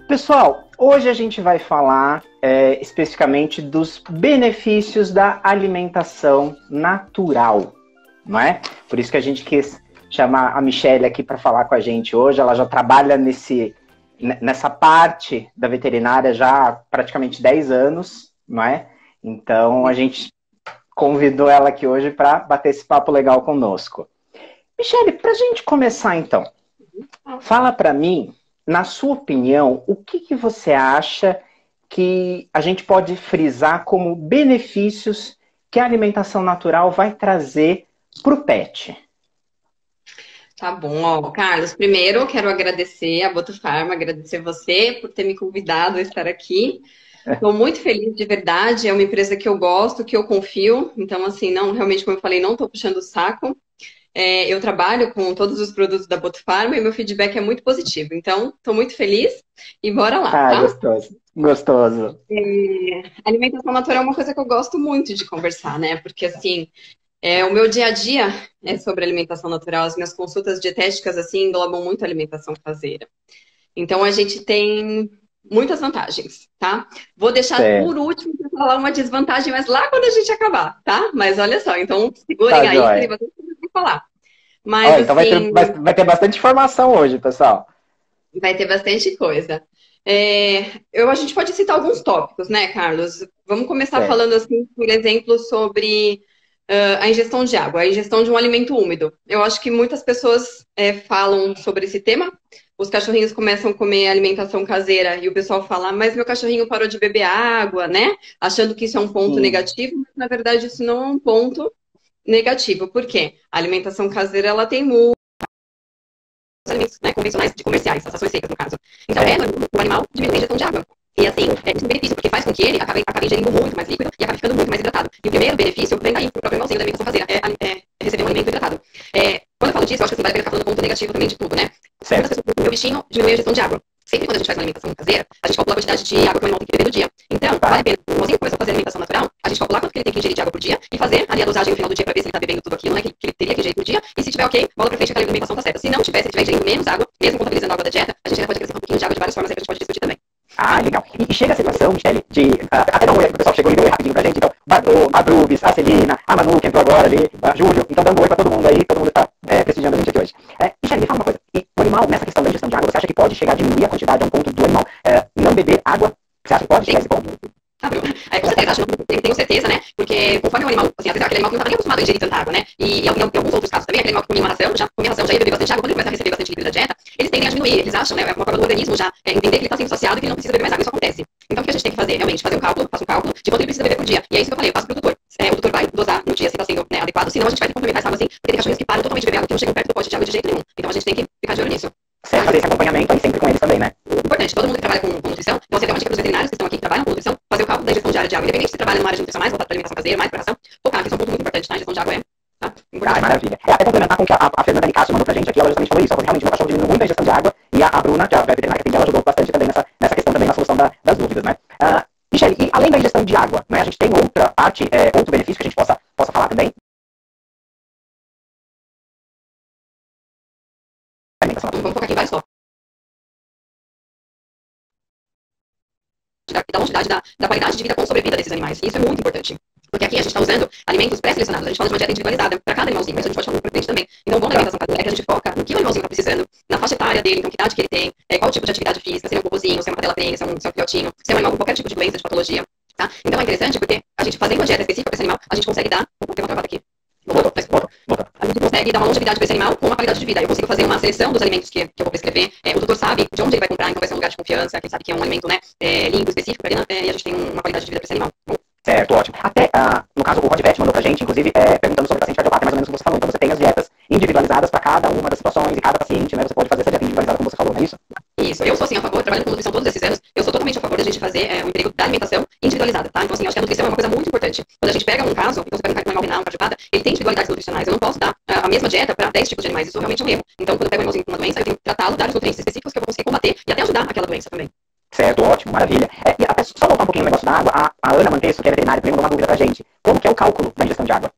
Pessoal, hoje a gente vai falar especificamente dos benefícios da alimentação natural, não é? Por isso que a gente quis chamar a Michelle aqui para falar com a gente hoje. Ela já trabalha nessa parte da veterinária já há praticamente 10 anos, não é? Então a gente convidou ela aqui hoje para bater esse papo legal conosco. Michelle, para a gente começar então, fala para mim, na sua opinião, o que você acha que a gente pode frisar como benefícios que a alimentação natural vai trazer para o pet? Tá bom, ó, Carlos, primeiro eu quero agradecer a Botufarma, agradecer você por ter me convidado a estar aqui. Estou muito feliz de verdade, é uma empresa que eu gosto, que eu confio, então assim, não, realmente, como eu falei, não estou puxando o saco. Eu trabalho com todos os produtos da Botufarma e meu feedback é muito positivo, então estou muito feliz e bora lá, Ah, tá? gostoso. Gostoso. Alimentação natural é uma coisa que eu gosto muito de conversar, né? Porque assim, o meu dia a dia é sobre alimentação natural, as minhas consultas dietéticas assim englobam muito a alimentação caseira. Então a gente tem muitas vantagens, tá? Vou deixar Certo. por último para falar uma desvantagem, mas lá quando a gente acabar, tá? Mas olha só, então Tá, segurem aí que tem joia. bastante coisa para falar. Ó, Mas então vai ter, assim, vai ter bastante informação hoje, pessoal. vai ter bastante coisa. A gente pode citar alguns tópicos, né, Carlos? Vamos começar Certo. falando assim, por exemplo, sobre a ingestão de água, a ingestão de um alimento úmido. Eu acho que muitas pessoas falam sobre esse tema. Os cachorrinhos começam a comer alimentação caseira e o pessoal fala, mas meu cachorrinho parou de beber água, né? Achando que isso é um ponto Sim. negativo, mas na verdade isso não é um ponto negativo. Por quê? A alimentação caseira ela tem alimentos, né, convencionais, de comerciais, as rações secas, no caso. Então, Certo. o animal diminui a ingestão de água. E assim, isso é um benefício, porque faz com que ele acabe ingerindo muito mais líquido e acabe ficando muito mais hidratado. E o primeiro benefício vem daí, o próprio igualzinho da alimentação caseira, é receber um alimento hidratado. Quando eu falo disso, eu acho que assim, vale a pena ficar falando do ponto negativo também de tudo, né? Muitas Certo. pessoas, o meu bichinho diminui a ingestão de água. Sempre quando a gente faz uma alimentação caseira, a gente calcula a quantidade de água que o animal tem que beber no dia. Então, vale a pena, o igualzinho começou a fazer alimentação natural, a gente calcular quanto que ele tem que ingerir de água por dia e fazer ali a dosagem no final do dia para ver se ele está bebendo tudo aquilo, né, que ele teria que ingerir por dia. E se tiver ok, bola pra frente, aquela alimentação tá certa. Se não tiver, se ele estiver ingerindo menos água, mesmo contabilizando a água da dieta, a gente ainda pode acrescentar um pouquinho de água de várias formas aí que a gente pode discutir também. Ah, legal. E chega a situação, Michele, até dá um oi aqui, o pessoal chegou e deu oi rapidinho pra gente. Então, a Brubis, a Celina, a Manu, que entrou agora ali, a Júlio. Então, dando oi pra todo mundo aí, todo mundo está prestigiando a gente aqui hoje. Michele, me fala uma coisa. E o animal, nessa questão da ingestão de água, você acha que pode chegar a diminuir a quantidade a um ponto do animal não beber água? Você acha que pode chegar a esse ponto? Com certeza, acho que tenho certeza, né? Porque conforme o animal, assim, às vezes aquele animal que não está nem acostumado a ingerir tanta água, né? E em alguns outros casos também, aquele animal que comia uma ração, já ia beber bastante água, quando ele começa a receber bastante líquido da dieta, eles tendem a diminuir, eles acham, né? É uma forma do organismo já entender que ele está sendo saciado e que ele não precisa beber mais água, isso acontece. Então o que a gente tem que fazer? Realmente, fazer faça um cálculo de quanto ele precisa beber por dia. E é isso que eu falei, eu passo pro tutor. O tutor vai dosar no dia se está sendo adequado, senão a gente vai ter que complementar essa água assim, porque tem cachorrinhos que param totalmente de beber água, que não chegam perto do pote de água de jeito nenhum. Então a gente tem que ficar de olho nisso. Certo, fazer esse acompanhamento aí sempre com eles também, né? Importante, todo mundo que trabalha com nutrição, então você deu uma dica para os veterinários que estão aqui, que trabalham com nutrição, fazer o cálculo da ingestão diária de água, independente se trabalha numa área de nutrição mais voltada para alimentação caseira, mais para ração, focar, que isso é um ponto muito importante, tá? A ingestão de água tá? Ah, maravilha. Até complementar com o que a Fernanda Nicasso mandou pra gente aqui, ela justamente falou isso, ó, realmente meu cachorro diminui muito a ingestão de água, e a Bruna, que é a veterinária que tem, ela ajudou bastante também nessa questão também, na solução das dúvidas, né? Michele, e além da ingestão de água, né, a gente tem outra parte, outro benefício que a gente possa falar também? Vamos focar aqui em vários tópicos. Da longevidade, da qualidade de vida com sobrevida desses animais. E isso é muito importante. Porque aqui a gente está usando alimentos pré-selecionados. A gente fala de uma dieta individualizada para cada animalzinho. Isso a gente pode falar muito frente também. Então, o bom da alimentação caseira é que a gente foca no que o animalzinho está precisando, na faixa etária dele, então que idade que ele tem, qual tipo de atividade física, se é um bobozinho, se é uma cadela prenhe, se é um filhotinho, se é um animal com qualquer tipo de doença, de patologia. Tá? Então é interessante porque a gente fazendo uma dieta específica para esse animal, a gente consegue dar... Opa, tem uma travada aqui. Voltou. A gente consegue dar uma longevidade para esse animal com uma qualidade de vida. Eu consigo fazer uma seleção dos alimentos que eu vou prescrever. O doutor sabe de onde ele vai comprar, então vai ser um lugar de confiança, quem sabe que é um alimento, né, limpo, específico, e a gente tem uma qualidade de vida para esse animal. Certo, ótimo. Até, no caso, o Rodvet mandou pra gente, inclusive, perguntando sobre o paciente cardiopata, mais ou menos o que você falou. Então você tem as dietas individualizadas para cada uma das situações e cada paciente, né? Você pode fazer essa dieta individualizada, como você falou, não é isso? Isso, eu sou assim a favor, trabalhando com nutrição todos esses anos, eu sou totalmente a favor da gente fazer o emprego da alimentação individualizada, tá? Então assim, eu acho que a nutrição é uma coisa muito importante. Quando a gente pega um caso, então você pega um animal renal, um cardiopata, ele tem individualidades nutricionais, eu não posso dar a mesma dieta para 10 tipos de animais, isso realmente é um erro. Então quando eu pego um animalzinho com uma doença, eu tenho que tratá-lo, dar os nutrientes específicos que eu vou conseguir combater e até ajudar aquela doença também. Certo, ótimo, maravilha. E até só voltar um pouquinho no negócio da água, a Ana Mantesso, que é veterinária, também mandou uma dúvida pra gente. Como que é o cálculo da ingestão de água?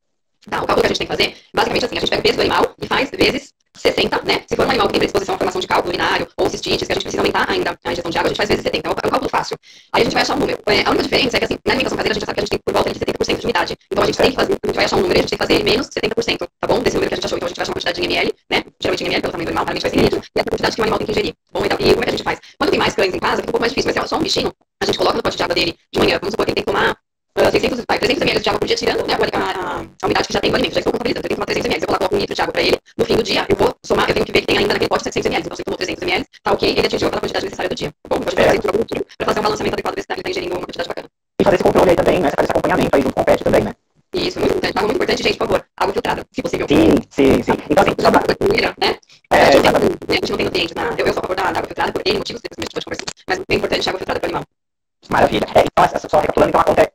Tá, o cálculo que a gente tem que fazer, basicamente assim, a gente pega o peso do animal e faz vezes 60, né? Se for um animal que tem predisposição à formação de cálculo urinário ou cistites, que a gente precisa aumentar ainda a ingestão de água, a gente faz vezes 70. É o cálculo fácil. Aí a gente vai achar um número. A única diferença é que, assim, na alimentação caseira, a gente já sabe que a gente tem por volta de 70% de umidade. Então a gente tem que fazer, a gente vai achar um número e a gente tem que fazer menos 70%, tá bom? Desse número que a gente achou. Então a gente vai achar uma quantidade de ml, né? Geralmente em ml, pelo tamanho do animal, normalmente vai ser litro, e a quantidade que o animal tem que ingerir. Bom, então, e como é que a gente faz? Quando tem mais cães em casa, fica um pouco mais difícil, mas se é só um bichinho, a gente coloca no pote de água dele de manhã, vamos supor que ele tem que tomar 300 ml de água por dia, tirando, né, a umidade que já tem do alimento, já estou contabilizando, eu tenho que tomar 300 ml, eu coloco 1 litro de água para ele, no fim do dia eu vou somar, eu tenho que ver que tem ainda naquele pote 700 ml, então se ele tomou 300 ml, tá ok, ele atingiu aquela quantidade necessária do dia, tá bom? Então a gente vai fazer tudo para fazer um balanceamento adequado, ver se ele está ingerindo uma quantidade bacana. E fazer esse controle aí também, né? Você faz esse acompanhamento aí junto com o pet também, né? Isso, muito importante, água muito importante, gente, por favor, água filtrada, se possível. Sim. Então, assim, só pra... né? A gente não tem nutrientes, eu sou a favor da água filtrada por N motivos, depois a gente pode conversar, mas é importante a água filtrada para o animal. Maravilha. Então, só recapitulando, então a conta é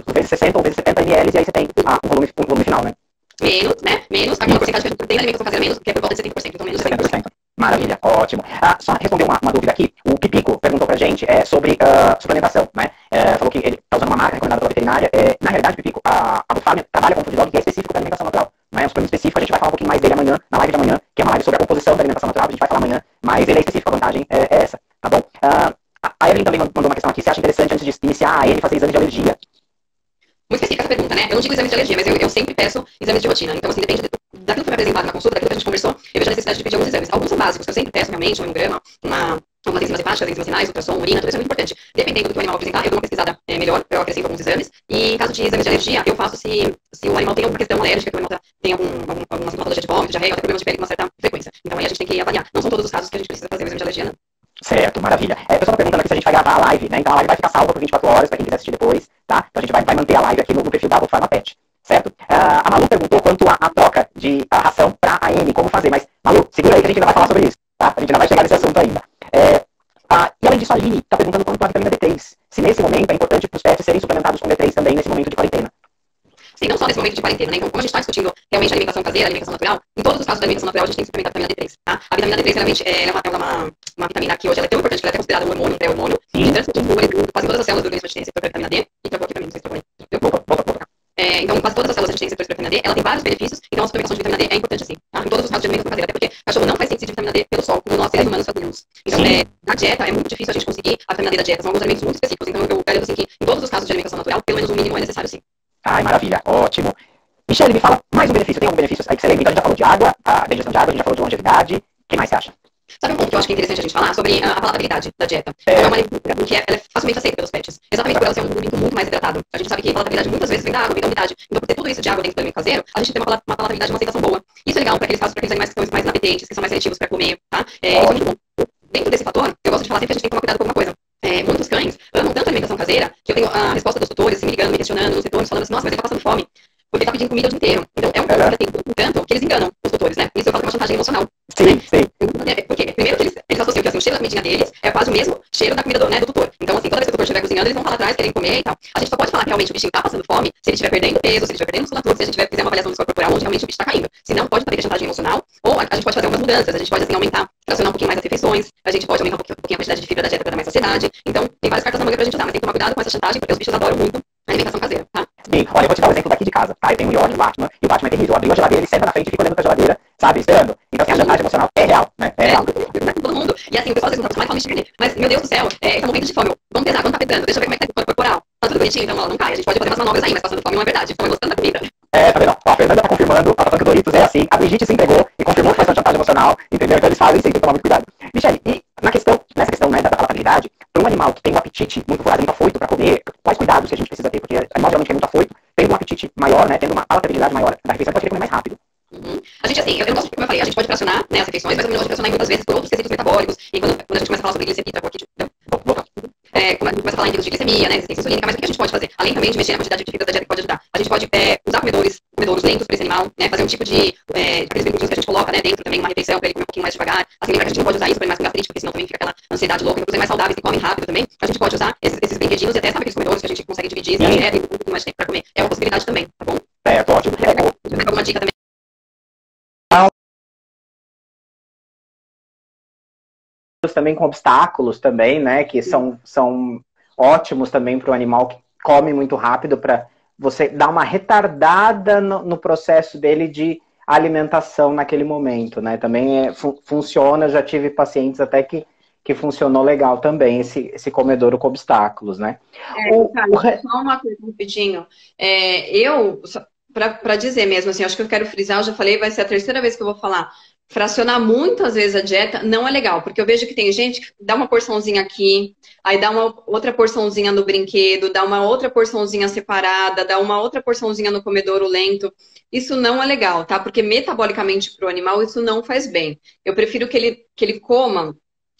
o vezes 60 ou vezes 70 ml, e aí você tem o volume final, né? Menos, né? Menos, aquela porcentagem que a gente tem na alimentação caseira, menos, que é por volta de 70%, então menos de 70%. Maravilha, ótimo. Só responder uma dúvida aqui. O Pipico perguntou pra gente sobre suplementação, né? Falou que ele está usando uma marca recomendada pela veterinária. Na realidade, Pipico, a Bofarm trabalha com um food dog que é específico para alimentação natural. Não é um suplemento específico, a gente vai falar um pouquinho mais dele amanhã, na live de amanhã, que é uma live sobre a composição da alimentação natural, a gente vai falar amanhã, mas ele é específico, a vantagem é essa, tá bom? A Evelyn também mandou uma questão aqui, você acha interessante antes de iniciar a ele fazer exame de alergia? Muito específica essa pergunta, né? Eu não digo exames de alergia, mas eu sempre peço exames de rotina. Então, assim, depende daquilo que foi apresentado na consulta, daquilo que a gente conversou, eu vejo a necessidade de pedir alguns exames. Alguns são básicos, que eu sempre peço realmente, um hemograma, algumas enzimas hepáticas, enzimas renais, ultrassom, urina, tudo isso é muito importante. Dependendo do que o animal apresentar, eu dou uma pesquisada melhor, eu acrescento alguns exames. E em caso de exames de alergia, eu faço se o animal tem alguma questão alérgica, que o animal tem alguma sintomatologia de vômito, diarreia, ou até problemas de pele com uma certa frequência. Então aí a gente tem que avaliar. Não são todos os casos que a gente precisa fazer o exame de alergia, não. Certo, maravilha. O pessoal tá perguntando aqui se a gente vai gravar a live, né? Então a live vai ficar salva por 24 horas para quem quiser assistir depois, tá? Então a gente vai manter a live aqui no perfil da Bofarma Pet, certo? A Malu perguntou quanto à troca de ração para a AM, como fazer, mas Malu, segura aí que a gente ainda vai falar sobre isso, tá? A gente ainda vai chegar nesse assunto ainda. E além disso, a Aline está perguntando quanto à vitamina D3. Se nesse momento é importante para os pets serem suplementados com D3 também nesse momento de quarentena. Sim, não só nesse momento de quarentena, né? Então, como a gente está discutindo realmente a alimentação caseira, a alimentação natural, em todos os casos da alimentação natural a gente tem que suplementar a vitamina D3, tá? A vitamina D3, realmente, ela é uma vitamina que hoje ela é tão importante que ela é considerada um hormônio, um pré-hormônio, que transmite quase todas as células do organismo a gente tem receptor para vitamina D, e trocou aqui para mim, não sei se trocou aí. Então, quase todas as células a gente tem receptor para vitamina D, ela tem vários benefícios, então a suplementação de vitamina D é importante assim, tá? Em todos os casos de alimentação caseira, até porque o cachorro não faz síntese de vitamina D pelo sol, como nós seres humanos fazemos. Então, na dieta é muito difícil a gente conseguir a vitamina D da dieta, são alguns alimentos muito específicos, então eu garanto assim que em todos os casos de alimentação natural, pelo menos o mínimo é necessário sim. Ai, maravilha, ótimo. Michele, me fala mais um benefício. Tem algum benefício aí que você lembra? Então, a gente já falou de água, da ingestão de água, a gente já falou de longevidade. O que mais você acha? Sabe um ponto que eu acho que é interessante a gente falar? Sobre a palatabilidade da dieta. É uma alimentação que ela é facilmente aceita pelos pets. Exatamente por ela ser um alimento muito mais hidratado. A gente sabe que a palatabilidade muitas vezes vem da água, vem da umidade. Então, por ter tudo isso de água dentro do alimento caseiro, a gente tem uma palatabilidade, uma aceitação boa. Isso é legal para aqueles casos, para aqueles animais que são mais inapetentes, que são mais seletivos para comer, tá? Isso é muito bom. Dentro desse fator, eu gosto de falar sempre que a gente tem que tomar cuidado com alguma coisa. Muitos cães amam tanto a alimentação caseira que eu tenho a resposta dos tutores, assim, me ligando, me questionando nos retornos, falando assim, nossa, mas ele tá passando fome. Porque ele tá pedindo comida o dia inteiro. Então é um problema que tem tanto que eles enganam os tutores, né? Isso eu falo que é uma chantagem emocional. Sim. Porque primeiro que eles associam que assim, o cheiro da comidinha deles é quase o mesmo cheiro da comida do tutor. Então, assim, toda vez que o tutor estiver cozinhando, eles vão falar atrás, querem comer e tal. A gente só pode falar que realmente o bichinho tá passando fome se ele estiver perdendo peso, se ele estiver perdendo musculatura, se a gente fizer uma avaliação do seu corporal onde realmente o bicho tá caindo. Se não, pode haver chantagem emocional, ou a gente pode fazer algumas mudanças, a gente pode, assim, aumentar, fracionar um pouquinho mais as refeições, a gente pode aumentar um pouquinho a quantidade de fibra da dieta para dar mais saciedade. Então, tem várias cartas na manga pra gente usar, mas tem que tomar cuidado com essa chantagem, porque os bichos adoram muito a alimentação caseira, tá? Sim, olha, eu vou te dar um exemplo daqui de casa, tá? Eu tenho um York, o Batman, e o Batman é terrível. Eu abri a geladeira, ele senta na frente e fica olhando pra geladeira, sabe, esperando. Então, assim, a chantagem emocional é real, né? É real. Todo mundo. E assim, o pessoal às vezes não tá acostumado a comer, mas, meu Deus do céu, ele tá morrendo de fome. Vamos pesar, vamos tá pesando, deixa eu ver como é que tá o corporal. Tá tudo bonitinho, então, ó, não cai. A gente pode fazer umas manobras aí, mas passando fome não é verdade. Então, gostando da comida. Tá vendo? Ó, a Fernanda tá confirmando, ela tá falando que o Doritos é assim, a Brigitte se entregou e confirmou que faz uma chantagem emocional, entendeu? Então, eles fazem sim, tem que tomar muito cuidado. Michele, e nessa questão, né, da palatabilidade, para um animal que tem um apetite muito voraz, muito afoito para comer, quais cuidados que a gente precisa ter? Porque o animal geralmente é muito afoito, tendo um apetite maior, né, tendo uma palatabilidade maior da refeição, pode querer comer mais rápido. A gente, assim, eu gosto, como eu falei, a gente pode fracionar, né, as refeições, mas eu não gosto de fracionar muitas vezes por outros quesitos metabólicos. E quando a gente começa a falar sobre glicemia, quando a gente começa a falar em picos de glicemia, né, resistência insulínica, mas o que a gente pode fazer? Além também de mexer na quantidade de fibras da dieta que pode ajudar. A gente pode usar comedouros lentos para esse animal, né, fazer um tipo de aqueles brinquedinhos que a gente coloca, né, dentro também, uma refeição, para ele comer um pouquinho mais devagar. Assim, lembra que a gente não pode usar isso para animais com gastrite, porque senão também fica aquela ansiedade louca. Então, os animais saudáveis que comem rápido também, a gente pode usar esses brinquedinhos e até, sabe, aqueles comedouros que a gente consegue dividir, se a dieta e um pouquinho mais de tempo para comer. É uma possibilidade também, tá bom? Ótimo. Alguma dica também? Também com obstáculos também, né, que são ótimos também para o animal que come muito rápido, para você dar uma retardada no processo dele de alimentação naquele momento, né? Também funciona, já tive pacientes até que funcionou legal também, esse comedouro com obstáculos, né? Só uma coisa rapidinho. Para dizer mesmo, assim, acho que eu quero frisar, eu já falei, vai ser a terceira vez que eu vou falar. Fracionar muitas vezes a dieta não é legal, porque eu vejo que tem gente que dá uma porçãozinha aqui, aí dá uma outra porçãozinha no brinquedo, dá uma outra porçãozinha separada, dá uma outra porçãozinha no comedouro lento. Isso não é legal, tá? Porque metabolicamente para o animal isso não faz bem. Eu prefiro que ele coma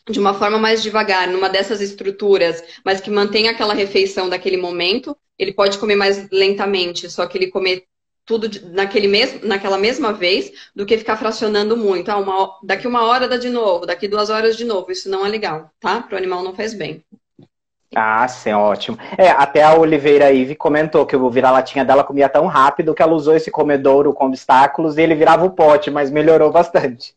de uma forma mais devagar, numa dessas estruturas, mas que mantenha aquela refeição daquele momento. Ele pode comer mais lentamente, só que ele comer tudo naquela mesma vez, do que ficar fracionando muito. Daqui 1 hora dá de novo, daqui 2 horas de novo. Isso não é legal, tá? Para o animal não faz bem. Ah, sim, ótimo. Até a Oliveira Ive comentou que o vira-latinha dela comia tão rápido que ela usou esse comedouro com obstáculos e ele virava o pote, mas melhorou bastante.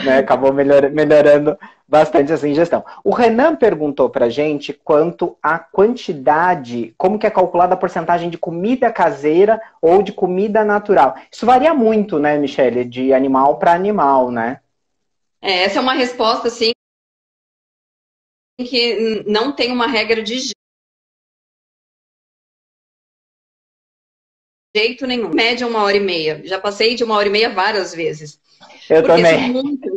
Né? Acabou melhorando bastante essa ingestão. O Renan perguntou pra gente quanto à quantidade, como que é calculada a porcentagem de comida caseira ou de comida natural. Isso varia muito, né, Michele, de animal para animal, né? Essa é uma resposta, assim, que não tem uma regra de jeito nenhum. Média 1 hora e meia. Já passei de 1 hora e meia várias vezes. Eu porque também. São muitas.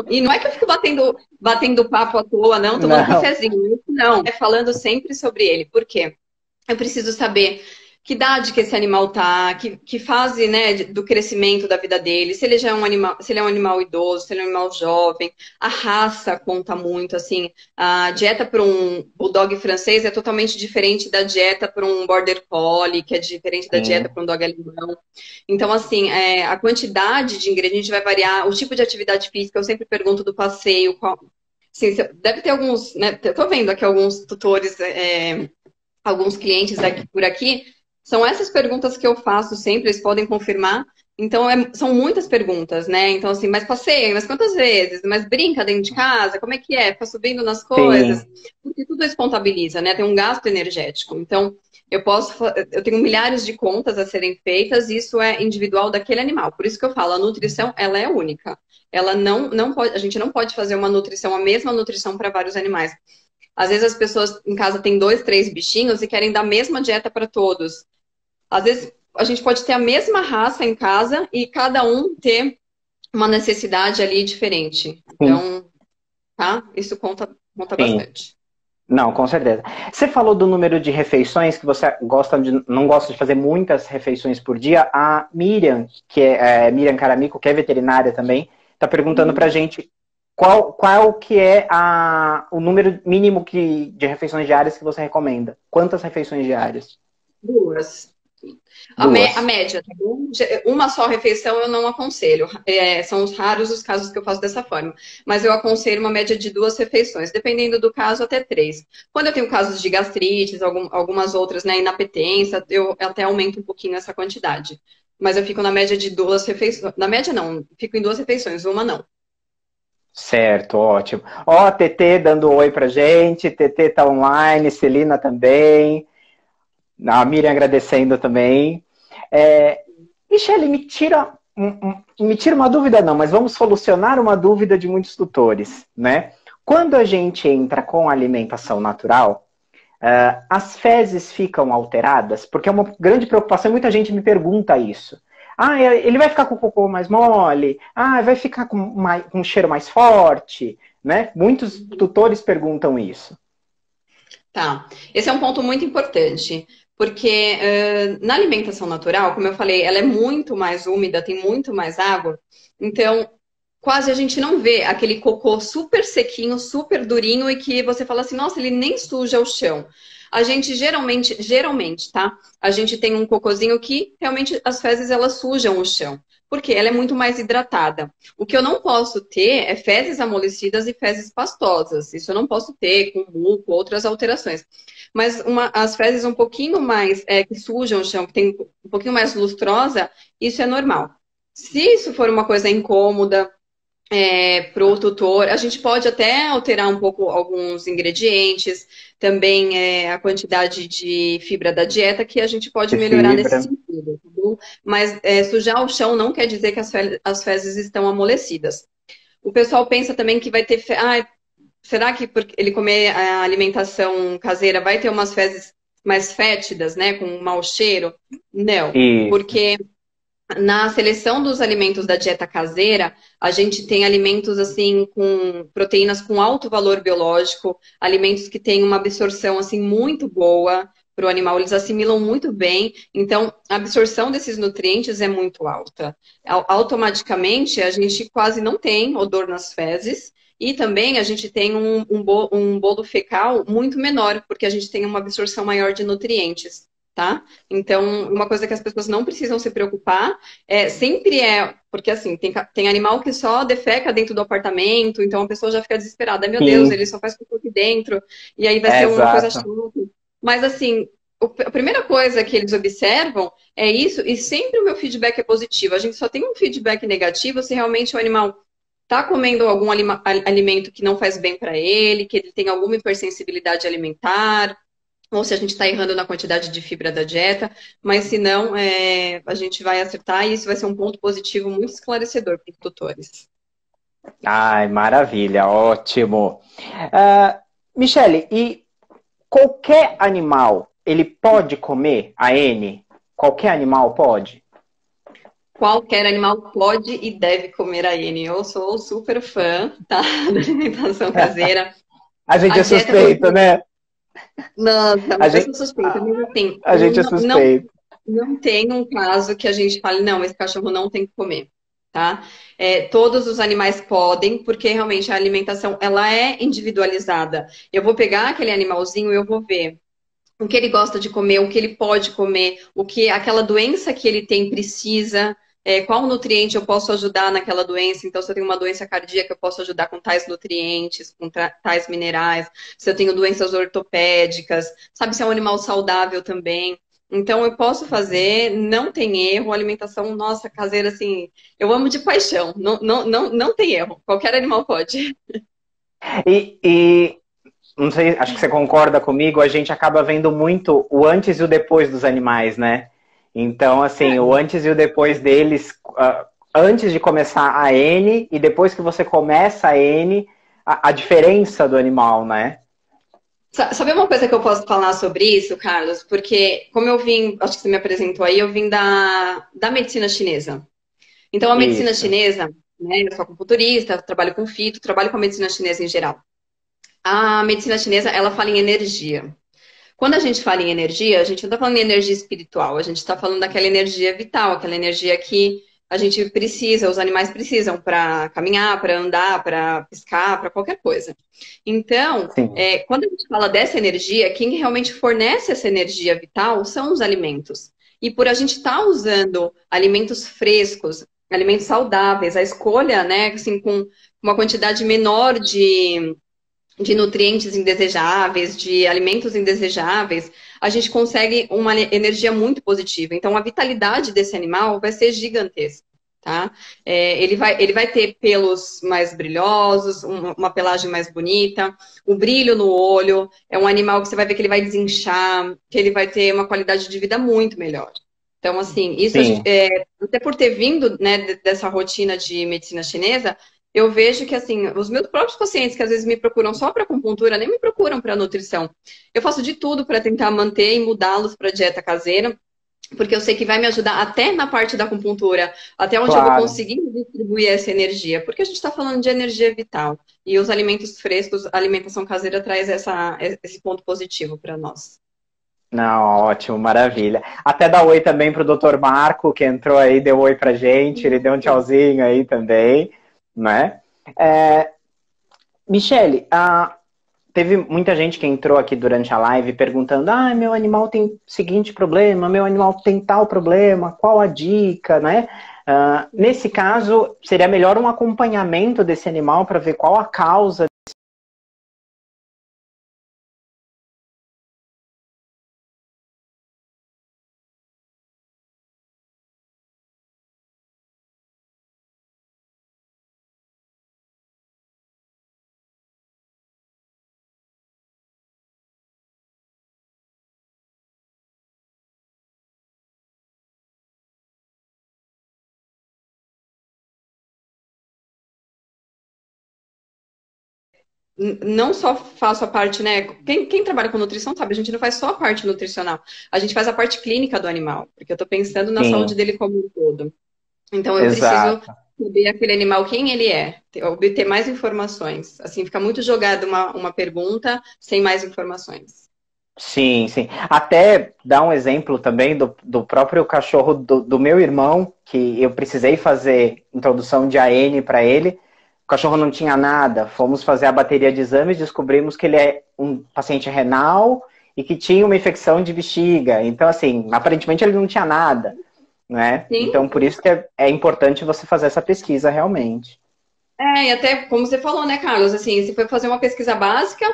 E não é que eu fico batendo papo à toa, não, tomando cafezinho. Não, falando sempre sobre ele. Por quê? Eu preciso saber que idade que esse animal tá, que fase, né, do crescimento da vida dele, se ele já é um animal, se ele é um animal idoso, se ele é um animal jovem, a raça conta muito, assim, a dieta para um bulldog francês é totalmente diferente da dieta para um border collie, que é diferente da dieta para um dog alemão. Então, assim, a quantidade de ingredientes vai variar, o tipo de atividade física, eu sempre pergunto do passeio, assim, deve ter alguns, né, eu tô vendo aqui alguns tutores, alguns clientes por aqui. São essas perguntas que eu faço sempre, eles podem confirmar. Então, são muitas perguntas, né? Então, assim, mas passeia, mas quantas vezes? Mas brinca dentro de casa? Como é que é? Fica subindo nas coisas? Sim. Porque tudo isso contabiliza, né? Tem um gasto energético. Então, eu tenho milhares de contas a serem feitas, e isso é individual daquele animal. Por isso que eu falo, a nutrição, ela é única. Ela não pode, a gente não pode fazer uma nutrição, a mesma nutrição para vários animais. Às vezes as pessoas em casa têm 2, 3 bichinhos e querem dar a mesma dieta para todos. Às vezes a gente pode ter a mesma raça em casa e cada um ter uma necessidade ali diferente. Então, tá? Isso conta bastante. Não, com certeza. Você falou do número de refeições, que você não gosta de fazer muitas refeições por dia. A Miriam, Miriam Caramico, que é veterinária também, está perguntando pra gente qual que é o número mínimo de refeições diárias que você recomenda. Quantas refeições diárias? 2. A média, tá bom? Uma só refeição eu não aconselho. São raros os casos que eu faço dessa forma. Mas eu aconselho uma média de 2 refeições. Dependendo do caso, até 3. Quando eu tenho casos de gastrites, algumas outras, né, inapetência, eu até aumento um pouquinho essa quantidade. Mas eu fico na média de 2 refeições. Na média não, fico em 2 refeições, uma não. Certo, ótimo. Ó, TT dando oi pra gente, TT tá online, Celina também. A Miriam agradecendo também. Michele, me tira uma dúvida não, mas vamos solucionar uma dúvida de muitos tutores, né? Quando a gente entra com alimentação natural, as fezes ficam alteradas? Porque é uma grande preocupação, muita gente me pergunta isso. Ele vai ficar com o cocô mais mole? Vai ficar com um cheiro mais forte? Né? Muitos tutores perguntam isso. Tá. Esse é um ponto muito importante. Porque na alimentação natural, como eu falei, ela é muito mais úmida, tem muito mais água. Então, quase a gente não vê aquele cocô super sequinho, super durinho e que você fala assim, nossa, ele nem suja o chão. A gente geralmente, tá? A gente tem um cocôzinho que realmente as fezes elas sujam o chão. Porque ela é muito mais hidratada. O que eu não posso ter é fezes amolecidas e fezes pastosas. Isso eu não posso ter com muco, outras alterações. Mas as fezes um pouquinho mais que sujam o chão, que tem um pouquinho mais lustrosa, isso é normal. Se isso for uma coisa incômoda, para o tutor. A gente pode até alterar um pouco alguns ingredientes, também a quantidade de fibra da dieta, que a gente pode De melhorar nesse fibra. sentido, tá bom? Mas sujar o chão não quer dizer que as fezes estão amolecidas. O pessoal pensa também que vai ter. Será que porque ele comer a alimentação caseira vai ter umas fezes mais fétidas, né, com um mau cheiro? Não, Isso. porque na seleção dos alimentos da dieta caseira, a gente tem alimentos assim com proteínas com alto valor biológico, alimentos que têm uma absorção assim muito boa para o animal, eles assimilam muito bem, então a absorção desses nutrientes é muito alta. Automaticamente a gente quase não tem odor nas fezes. E também a gente tem um bolo fecal muito menor, porque a gente tem uma absorção maior de nutrientes, tá? Então, uma coisa que as pessoas não precisam se preocupar sempre porque assim, tem animal que só defeca dentro do apartamento, então a pessoa já fica desesperada, meu Deus, Sim, ele só faz cocô aqui dentro, e aí vai ser uma coisa chata. exato. Mas assim, a primeira coisa que eles observam é isso, e sempre o meu feedback é positivo. A gente só tem um feedback negativo se realmente o animal está comendo algum alimento que não faz bem para ele, que ele tem alguma hipersensibilidade alimentar, ou se a gente está errando na quantidade de fibra da dieta, mas se não, a gente vai acertar e isso vai ser um ponto positivo muito esclarecedor para os tutores. Ai, maravilha, ótimo. Ah, Michele, e qualquer animal, ele pode comer a N? Qualquer animal pode? Qualquer animal pode e deve comer a N. Eu sou super fã, tá? Da alimentação caseira. A gente A é dieta suspeito, contigo. né? Nossa, A eu gente, sou suspeita, mas assim, a gente é suspeito. não tem um caso que a gente fale, não, esse cachorro não tem que comer, tá? Todos os animais podem, porque realmente a alimentação, ela é individualizada. Eu vou pegar aquele animalzinho e eu vou ver o que ele gosta de comer, o que ele pode comer, o que aquela doença que ele tem precisa, qual nutriente eu posso ajudar naquela doença. Então, se eu tenho uma doença cardíaca, eu posso ajudar com tais nutrientes, com tais minerais. Se eu tenho doenças ortopédicas, sabe, se é um animal saudável também. Então, eu posso fazer, não tem erro, alimentação, nossa, caseira, assim, eu amo de paixão, não tem erro, qualquer animal pode. E não sei, acho que você concorda comigo, a gente acaba vendo muito o antes e o depois dos animais, né? Então, assim, o antes e o depois deles, antes de começar a N e depois que você começa a N, a diferença do animal, né? Sabe uma coisa que eu posso falar sobre isso, Carlos? Porque, como eu vim, acho que você me apresentou aí, eu vim da medicina chinesa. Então, a medicina Isso. chinesa, né, eu sou acupunturista, trabalho com fito, trabalho com a medicina chinesa em geral. A medicina chinesa, ela fala em energia. Quando a gente fala em energia, a gente não está falando em energia espiritual, a gente está falando daquela energia vital, aquela energia que a gente precisa, os animais precisam para caminhar, para andar, para piscar, para qualquer coisa. Então, Sim. quando a gente fala dessa energia, quem realmente fornece essa energia vital são os alimentos. E por a gente estar usando alimentos frescos, alimentos saudáveis, a escolha, né, assim, com uma quantidade menor de nutrientes indesejáveis, de alimentos indesejáveis, a gente consegue uma energia muito positiva. Então, a vitalidade desse animal vai ser gigantesca, tá? Ele vai ter pelos mais brilhosos, uma pelagem mais bonita, o brilho no olho, é um animal que você vai ver que ele vai desinchar, que ele vai ter uma qualidade de vida muito melhor. Então, assim, isso a gente, Sim. até por ter vindo, né, dessa rotina de medicina chinesa, eu vejo que, assim, os meus próprios pacientes que às vezes me procuram só para acupuntura, nem me procuram para nutrição. Eu faço de tudo para tentar manter e mudá-los para dieta caseira, porque eu sei que vai me ajudar até na parte da acupuntura, até onde eu vou Claro. conseguir distribuir essa energia, porque a gente está falando de energia vital. E os alimentos frescos, a alimentação caseira traz esse ponto positivo para nós. Não, ótimo, maravilha. Até dar oi também pro Dr. Marco, que entrou aí, deu oi pra gente, ele deu um tchauzinho aí também, né? É, Michele, teve muita gente que entrou aqui durante a live perguntando: ah, meu animal tem seguinte problema, meu animal tem tal problema, qual a dica, né? Nesse caso, seria melhor um acompanhamento desse animal para ver qual a causa não só faço a parte, né? Quem trabalha com nutrição sabe, a gente não faz só a parte nutricional, a gente faz a parte clínica do animal, porque eu estou pensando na saúde Sim, dele como um todo. Então eu preciso exato. saber aquele animal, quem ele é, obter mais informações. Assim, fica muito jogada uma pergunta sem mais informações. Sim, sim. Até dar um exemplo também do próprio cachorro do meu irmão, que eu precisei fazer introdução de AN para ele. O cachorro não tinha nada. Fomos fazer a bateria de exames, descobrimos que ele é um paciente renal e que tinha uma infecção de bexiga. Então, assim, aparentemente ele não tinha nada, né? Sim, Então, por isso que é importante você fazer essa pesquisa realmente. e até como você falou, né, Carlos, assim, se for fazer uma pesquisa básica,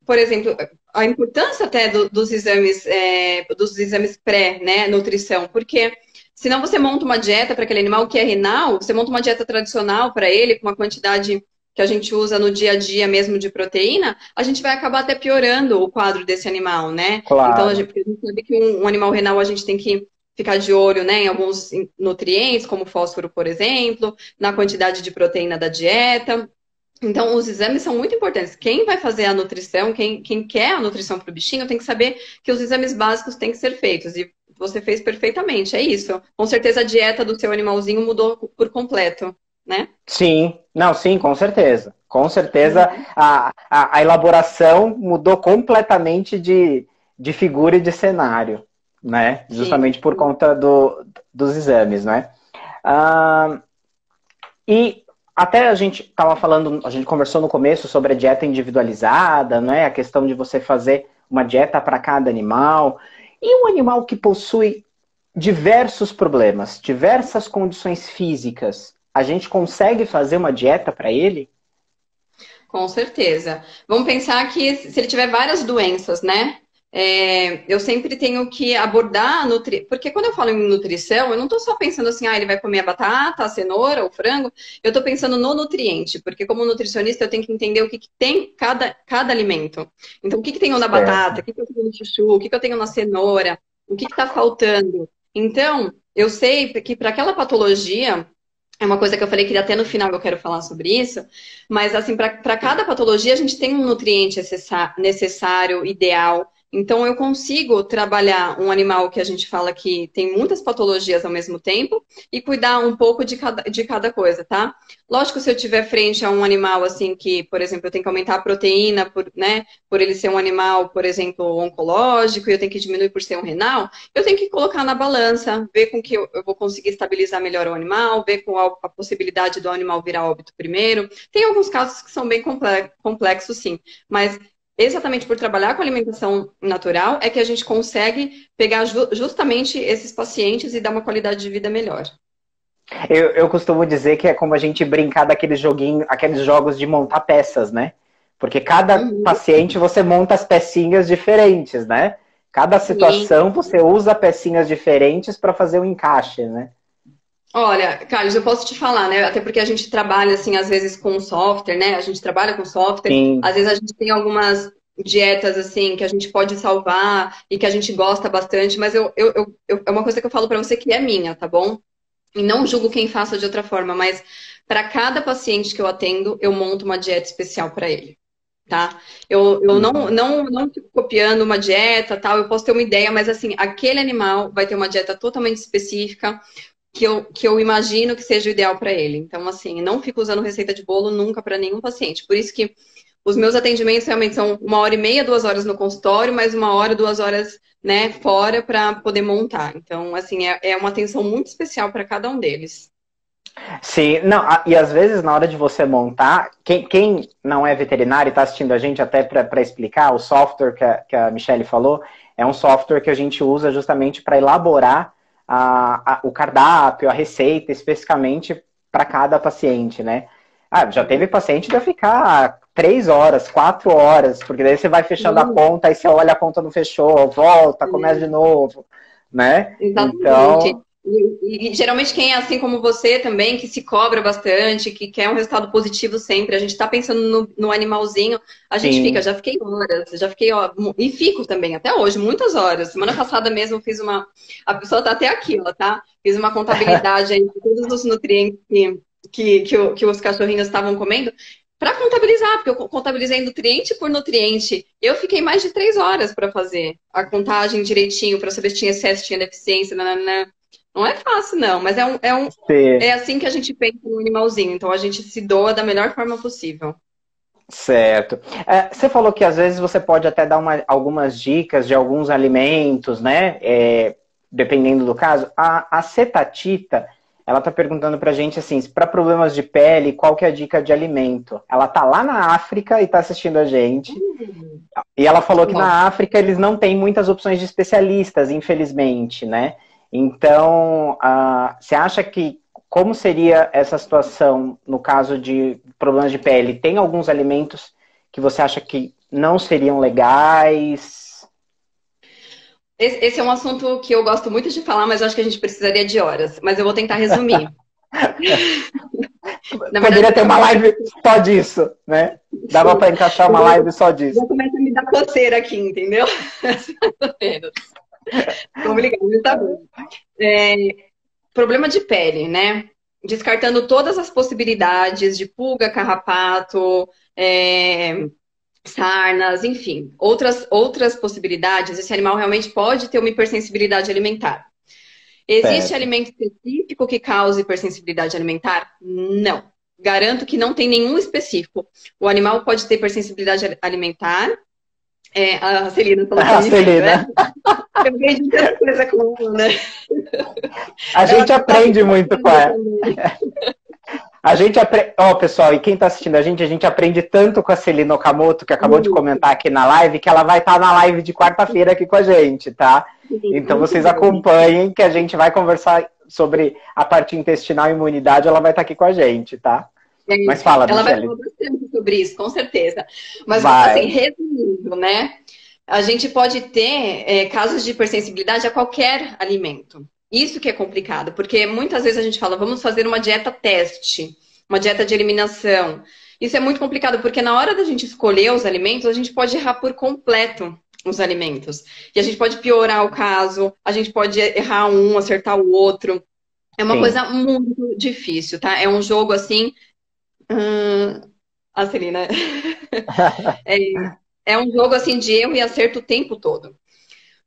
por exemplo, a importância até dos exames pré, né, nutrição, porque senão você monta uma dieta para aquele animal que é renal, você monta uma dieta tradicional para ele, com uma quantidade que a gente usa no dia a dia mesmo de proteína, a gente vai acabar até piorando o quadro desse animal, né? Então, Claro. porque a gente sabe que um animal renal a gente tem que ficar de olho, né, em alguns nutrientes, como fósforo, por exemplo, na quantidade de proteína da dieta. Então, os exames são muito importantes. Quem vai fazer a nutrição, quem quer a nutrição para o bichinho, tem que saber que os exames básicos têm que ser feitos. E você fez perfeitamente, é isso. Com certeza a dieta do seu animalzinho mudou por completo, né? Sim, não, sim, com certeza. Com certeza Uhum. a elaboração mudou completamente de figura e de cenário, né? Sim. Justamente por conta dos exames, né? Ah, e até a gente estava falando, a gente conversou no começo sobre a dieta individualizada, né? A questão de você fazer uma dieta para cada animal. E um animal que possui diversos problemas, diversas condições físicas, a gente consegue fazer uma dieta para ele? Com certeza. Vamos pensar que se ele tiver várias doenças, né? Eu sempre tenho que abordar a porque quando eu falo em nutrição, eu não estou só pensando assim, ele vai comer a batata, a cenoura, o frango. Eu estou pensando no nutriente, porque como nutricionista eu tenho que entender o que tem cada alimento. Então, o que tem na batata, Certo. o que eu tenho no chuchu, o que eu tenho na cenoura, o que está faltando. Então, eu sei que para aquela patologia é uma coisa que eu falei que até no final eu quero falar sobre isso, mas assim, para cada patologia a gente tem um nutriente necessário, ideal. Então eu consigo trabalhar um animal que a gente fala que tem muitas patologias ao mesmo tempo e cuidar um pouco de cada coisa, tá? Lógico, se eu tiver frente a um animal assim que, por exemplo, eu tenho que aumentar a proteína por ele ser um animal, por exemplo, oncológico, e eu tenho que diminuir por ser um renal, eu tenho que colocar na balança, ver com que eu vou conseguir estabilizar melhor o animal, ver com a possibilidade do animal virar óbito primeiro. Tem alguns casos que são bem complexos, sim, mas exatamente por trabalhar com alimentação natural é que a gente consegue pegar justamente esses pacientes e dar uma qualidade de vida melhor. Eu costumo dizer que é como a gente brincar daqueles joguinhos, aqueles jogos de montar peças, né? Porque cada Uhum. paciente você monta as pecinhas diferentes, né? Cada Sim. situação você usa pecinhas diferentes para fazer o encaixe, né? Olha, Carlos, eu posso te falar, né? Até porque a gente trabalha, assim, às vezes com software, né? A gente trabalha com software, Sim, às vezes a gente tem algumas dietas, assim, que a gente pode salvar e que a gente gosta bastante, mas é uma coisa que eu falo pra você que é minha, tá bom? E não julgo quem faça de outra forma, mas para cada paciente que eu atendo, eu monto uma dieta especial para ele. Tá? Eu uhum. não fico copiando uma dieta, tal, eu posso ter uma ideia, mas assim, aquele animal vai ter uma dieta totalmente específica, que eu imagino que seja o ideal para ele. Então, assim, não fico usando receita de bolo nunca para nenhum paciente. Por isso que os meus atendimentos realmente são 1h30, 2 horas no consultório, mais 1 hora, 2 horas, né, fora para poder montar. Então, assim, é uma atenção muito especial para cada um deles. Sim, não, e às vezes na hora de você montar, quem não é veterinário e está assistindo a gente até para explicar, o software que a Michelle falou, é um software que a gente usa justamente para elaborar o cardápio, a receita, especificamente para cada paciente, né? Ah, já teve paciente de eu ficar 3 horas, 4 horas, porque daí você vai fechando a Sim, conta, aí você olha a conta não fechou, volta, começa de novo, né? exatamente. Então, E geralmente quem é assim como você também, que se cobra bastante, que quer um resultado positivo sempre, a gente está pensando no animalzinho, a gente fica, sim. já fiquei horas, já fiquei, ó, e fico também, até hoje, muitas horas. Semana passada mesmo eu fiz a pessoa tá até aqui, ó, tá? Fiz uma contabilidade aí de todos os nutrientes que os cachorrinhos estavam comendo. Para contabilizar, porque eu contabilizei nutriente por nutriente. Eu fiquei mais de 3 horas para fazer a contagem direitinho, para saber se tinha excesso, se tinha deficiência, nananã. Não é fácil, não, mas é assim que a gente pensa no animalzinho. Então a gente se doa da melhor forma possível. Certo. Você falou que às vezes você pode até dar algumas dicas de alguns alimentos, né? Dependendo do caso. A Cetatita, ela tá perguntando pra gente assim, para problemas de pele, qual que é a dica de alimento? Ela tá lá na África e tá assistindo a gente. E ela falou que na África eles não têm muitas opções de especialistas, infelizmente, né? Então, você acha que como seria essa situação no caso de problemas de pele? Tem alguns alimentos que você acha que não seriam legais? Esse é um assunto que eu gosto muito de falar, mas eu acho que a gente precisaria de horas. Mas eu vou tentar resumir. Poderia ter uma live só disso, né? Dava para encaixar uma live só disso. Já começa a me dar coceira aqui, entendeu? Vamos ligar, mas tá bom. Problema de pele, né? Descartando todas as possibilidades de pulga, carrapato, sarnas, enfim, outras possibilidades, esse animal realmente pode ter uma hipersensibilidade alimentar. Existe alimento específico que cause hipersensibilidade alimentar? Não. Garanto que não tem nenhum específico. O animal pode ter hipersensibilidade alimentar. A Celina falou que Celina. Né? Eu aprendi muita coisa com ela, né? A gente aprende muito com ela. A gente aprende. Pessoal, e quem está assistindo a gente aprende tanto com a Celina Okamoto, que acabou de comentar aqui na live, que ela vai estar na live de quarta-feira aqui com a gente, tá? Então vocês acompanhem, que a gente vai conversar sobre a parte intestinal e imunidade, ela vai estar aqui com a gente, tá? Mas fala, ela Michele. vai falar bastante sobre isso, com certeza. Mas, assim, resumindo, né? A gente pode ter casos de hipersensibilidade a qualquer alimento. Isso que é complicado, porque muitas vezes a gente fala, vamos fazer uma dieta teste, uma dieta de eliminação. Isso é muito complicado, porque na hora da gente escolher os alimentos, a gente pode errar por completo os alimentos. E a gente pode piorar o caso, a gente pode errar um, acertar o outro. É uma coisa muito difícil, tá? É um jogo assim... A Celina... é um jogo assim de erro e acerto o tempo todo.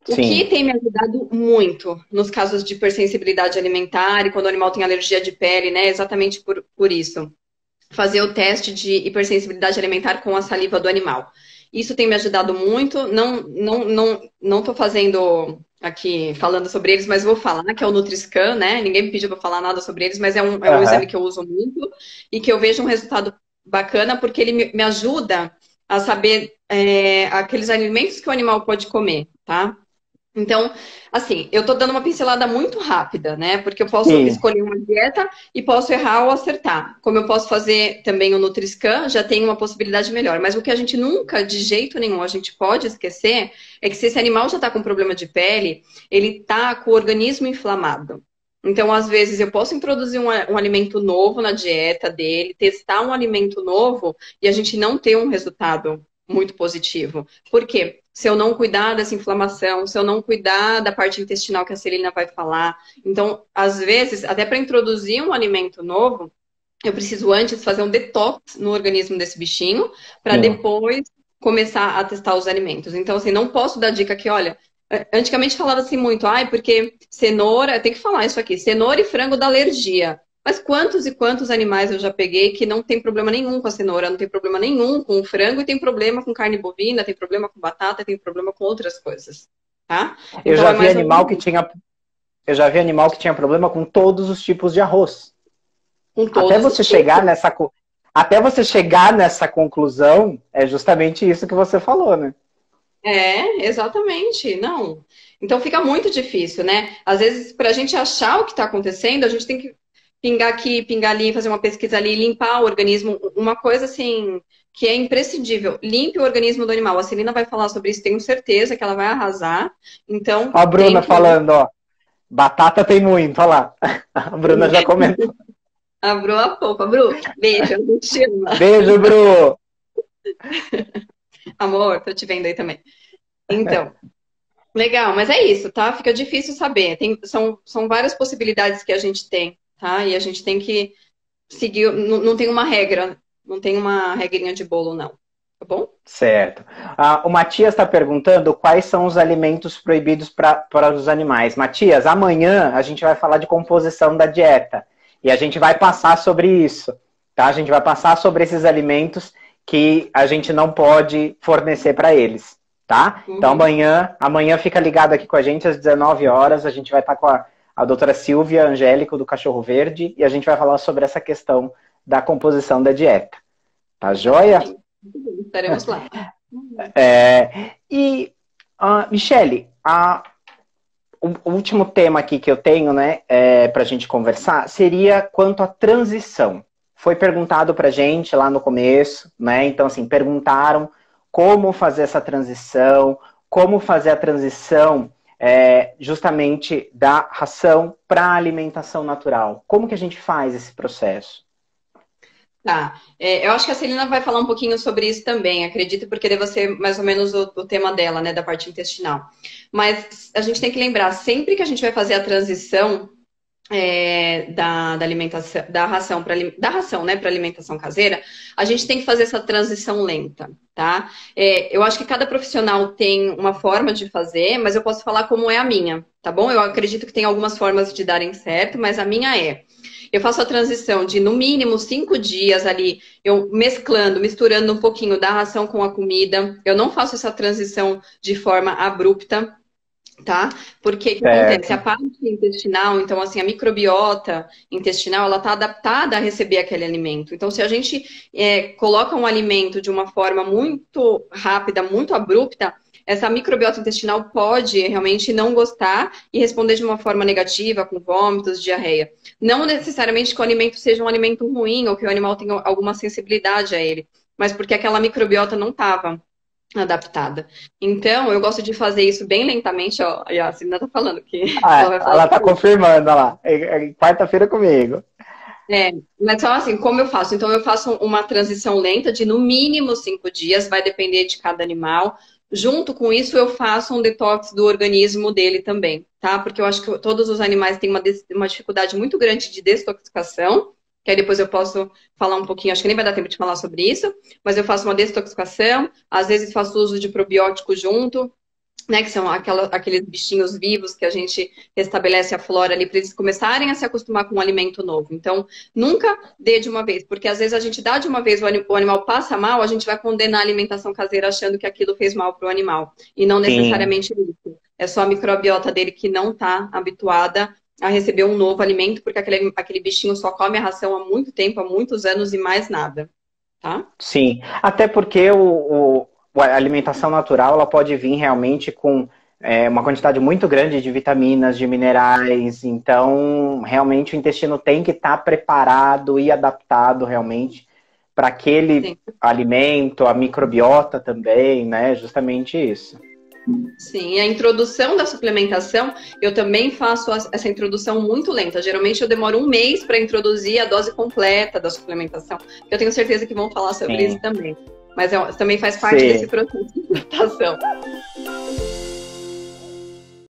O que tem me ajudado muito nos casos de hipersensibilidade alimentar e quando o animal tem alergia de pele, né? Exatamente por isso. Fazer o teste de hipersensibilidade alimentar com a saliva do animal. Isso tem me ajudado muito. Não tô fazendo aqui, falando sobre eles, mas vou falar, que é o Nutriscan, né? Ninguém me pediu para falar nada sobre eles, mas é um exame que eu uso muito e que eu vejo um resultado bacana porque ele me ajuda a saber aqueles alimentos que o animal pode comer, tá? Então, assim, eu tô dando uma pincelada muito rápida, né? Porque eu posso escolher uma dieta e posso errar ou acertar. Como eu posso fazer também o Nutriscan, já tem uma possibilidade melhor. Mas o que a gente nunca, de jeito nenhum, a gente pode esquecer é que se esse animal já tá com problema de pele, ele tá com o organismo inflamado. Então, às vezes, eu posso introduzir um alimento novo na dieta dele, testar um alimento novo e a gente não ter um resultado muito positivo. Por quê? Se eu não cuidar dessa inflamação, se eu não cuidar da parte intestinal que a Celina vai falar. Então, às vezes, até para introduzir um alimento novo, eu preciso antes fazer um detox no organismo desse bichinho, para depois começar a testar os alimentos. Então, assim, não posso dar dica que, olha, antigamente falava assim muito, porque cenoura, tem que falar isso aqui, cenoura e frango dá alergia. Mas quantos e quantos animais eu já peguei que não tem problema nenhum com a cenoura, não tem problema nenhum com o frango e tem problema com carne bovina, tem problema com batata, tem problema com outras coisas, tá? Eu já vi animal que tinha problema com todos os tipos de arroz. Até você chegar nessa conclusão, é justamente isso que você falou, né? Exatamente, não. Então fica muito difícil, né? Às vezes, para a gente achar o que está acontecendo, a gente tem que pingar aqui, pingar ali, fazer uma pesquisa ali, limpar o organismo. Uma coisa assim que é imprescindível, limpe o organismo do animal. A Celina vai falar sobre isso, tenho certeza que ela vai arrasar. Então, a Bruna falando, batata tem muito, olha lá. A Bruna já comentou. A Bru há pouco. Bru, beijo, eu te amo. Beijo, Bru. Amor, tô te vendo aí também. Então, legal, mas é isso, tá? Fica difícil saber. São várias possibilidades que a gente tem. Tá? E a gente tem que seguir, não tem uma regra Não tem uma regrinha de bolo, não. Tá bom? Certo. O Matias está perguntando quais são os alimentos proibidos para os animais. Matias, amanhã a gente vai falar de composição da dieta. E a gente vai passar sobre isso. Tá? A gente vai passar sobre esses alimentos que a gente não pode fornecer para eles. Tá? Então amanhã fica ligado aqui com a gente às 19 horas. A gente vai estar com a doutora Silvia Angélico do Cachorro Verde e a gente vai falar sobre essa questão da composição da dieta. Tá joia? Estaremos lá. Michele, o último tema aqui que eu tenho, né, para a gente conversar, seria quanto à transição. Foi perguntado para a gente lá no começo, né? Então, assim, perguntaram como fazer essa transição, como fazer a transição justamente da ração para a alimentação natural. Como que a gente faz esse processo? Tá, eu acho que a Celina vai falar um pouquinho sobre isso também, acredito, porque deve ser mais ou menos o tema dela, né, da parte intestinal. Mas a gente tem que lembrar, sempre que a gente vai fazer a transição da alimentação, da ração, né, para alimentação caseira, a gente tem que fazer essa transição lenta, tá? Eu acho que cada profissional tem uma forma de fazer, mas eu posso falar como é a minha, tá bom? Eu acredito que tem algumas formas de darem certo, mas a minha eu faço a transição de, no mínimo, 5 dias ali, eu misturando um pouquinho da ração com a comida. Eu não faço essa transição de forma abrupta, tá? Porque o que acontece? A parte intestinal, então, assim, a microbiota intestinal, ela tá adaptada a receber aquele alimento. Então, se a gente coloca um alimento de uma forma muito rápida, muito abrupta, essa microbiota intestinal pode realmente não gostar e responder de uma forma negativa, com vômitos, diarreia. Não necessariamente que o alimento seja um alimento ruim ou que o animal tenha alguma sensibilidade a ele, mas porque aquela microbiota não estava adaptada. Então, eu gosto de fazer isso bem lentamente, ó. E a Celina tá falando que ela tá confirmando, olha lá. Quarta-feira comigo. Mas só assim, como eu faço? Então, eu faço uma transição lenta de no mínimo 5 dias, vai depender de cada animal. Junto com isso, eu faço um detox do organismo dele também, tá? Porque eu acho que todos os animais têm uma dificuldade muito grande de desintoxicação, que aí depois eu posso falar um pouquinho, acho que nem vai dar tempo de falar sobre isso, mas eu faço uma desintoxicação, às vezes faço uso de probiótico junto, né, que são aqueles bichinhos vivos que a gente restabelece a flora ali para eles começarem a se acostumar com um alimento novo. Então, nunca dê de uma vez, porque às vezes a gente dá de uma vez, o animal passa mal, a gente vai condenar a alimentação caseira achando que aquilo fez mal para o animal. E não necessariamente isso. É só a microbiota dele que não está habituada a receber um novo alimento, porque aquele bichinho só come a ração há muito tempo, há muitos anos e mais nada. Tá? Sim, até porque a alimentação natural ela pode vir realmente com uma quantidade muito grande de vitaminas, de minerais, então realmente o intestino tem que estar preparado e adaptado realmente para aquele alimento, a microbiota também, né? Justamente isso. Sim, e a introdução da suplementação, eu também faço essa introdução muito lenta. Geralmente eu demoro 1 mês para introduzir a dose completa da suplementação. Eu tenho certeza que vão falar sobre isso também. Mas também faz parte desse processo de adaptação.